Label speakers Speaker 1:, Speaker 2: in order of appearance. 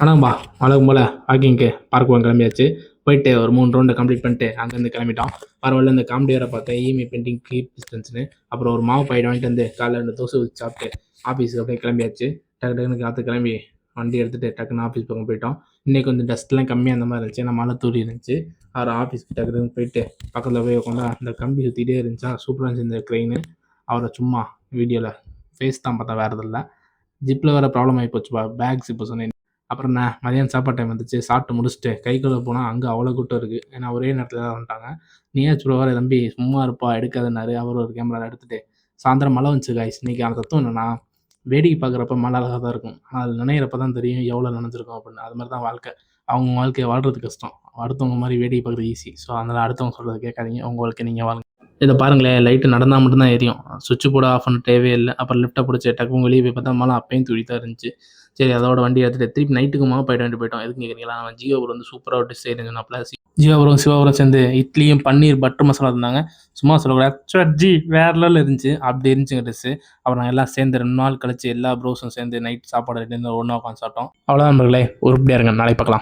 Speaker 1: ஆனாம்பா வழக்கம் போல் வாக்கிங்க்கு பார்க் போக கிளம்பியாச்சு. போயிட்டு ஒரு 3 ரவுண்டு கம்ப்ளீட் பண்ணிட்டு அங்கேருந்து கிளம்பிட்டோம். பரவாயில்ல, இந்த காமெடி வேறு பார்த்தேன், இஎம்ஐ பெயிண்டிங் கீப் டிஸ்டன்ஸ்னு. அப்புறம் ஒரு மாவு பாக்கெட் வாங்கிட்டு வந்து காலைல 2 தோசை ஊற்றி சாப்பிட்டு ஆஃபீஸுக்கு அப்படியே கிளம்பியாச்சு. டக்குன்னு காற்று கிளம்பி வண்டி எடுத்துகிட்டு டக்குன்னு ஆஃபீஸ் பக்கம் போயிட்டோம். இன்றைக்கி கொஞ்சம் டஸ்ட்லாம் கம்மியாக அந்த மாதிரி இருந்துச்சு, ஏன்னா மழை தூரி இருந்துச்சு. அவர் ஆஃபீஸ்க்கு டக்குன்னு போயிட்டு பக்கத்தில் போய் உட்காந்தா அந்த கம்பி சுற்றிட்டே இருந்துச்சா, சூப்பராக இருந்துச்சு இந்த க்ரெயின். அவரை சும்மா வீடியோவில் ஃபேஸ் தான் பார்த்தா, வேறு எதுவும் இல்லை. ஜிப்பில் வேறு ப்ராப்ளம் ஆகி போச்சுப்பா, பேக்ஸ் இப்போ சொன்னேன். அப்புறம் நான் மதியானம் சாப்பாடு டைம் வந்துச்சு, சாப்பிட்டு முடிச்சுட்டு கை கழுவ போனால் அங்கே அவ்வளோ கூட்டம் இருக்குது. ஏன்னா ஒரே நேரத்தில் தான் வந்துட்டாங்க. நீயாச்சும் வர தம்பி சும்மா இருப்பா எடுக்காதுன்னாரு. அவர் ஒரு கேமரா எடுத்துகிட்டு சாயந்தரம் மழை வந்துச்சு காய்ஸ். இன்றைக்கி அந்த தத்துவம் என்னென்னா, வேடிக்கை பார்க்குறப்ப மழை அழகாக தான் இருக்கும், ஆனால் அது நினைக்கிறப்ப தான் தெரியும் எவ்வளோ நினைஞ்சிருக்கும் அப்படின்னு. அது மாதிரி தான் வாழ்க்கை. அவங்க வாழ்க்கையை வாழ்கிறது கஷ்டம், அடுத்தவங்க மாதிரி வேடிக்கை பார்க்குறது ஈஸி. ஸோ அதனால் அடுத்தவங்க சொல்கிறத கேட்காதீங்க, உங்கள் வாழ்க்கை நீங்கள் வாங்க. இதை பாருங்களேன், லைட்டு நடந்தால் மட்டும்தான் எரியும், சுவிட்ச் போட ஆஃப் பண்ண தேவையே இல்லை. அப்புறம் லிஃப்ட்டை பிடிச்சி டக்குன்னு வெளியே போய் பார்த்தா மழை அப்பயும் தூடி தான் இருந்துச்சு. சரி, அதோட வண்டி எடுத்துகிட்டு திருப்பி நைட்டுக்குமா போயிட்டோம். எதுக்கு கேட்குறீங்களா, நம்ம ஜியோ வந்து சூப்பராக ஒரு டிஷ் செய்யணும்னு சொன்னாப்ல. ஜியோவரும் சிவாவரும் சேர்ந்து இட்லியும் பன்னீர் பட்டர் மசாலா இருந்தாங்க. சும்மா சொல்லக்கூடாது, ஜி வேற லெவலில் இருந்துச்சு. அப்படி இருந்துச்சுங்க டிஷ்ஷு. அப்புறம் நாங்கள் எல்லாம் சேர்ந்து 2 நாள் கழிச்சு எல்லா ப்ரோஸும் சேர்ந்து நைட் சாப்பாடு ரெண்டு ஒன்றா உட்காந்து சாப்பிட்டோம். அவ்வளோதான் நண்பர்களே, உருப்படியாக இருங்க, நாளைக்கு பார்க்கலாம்.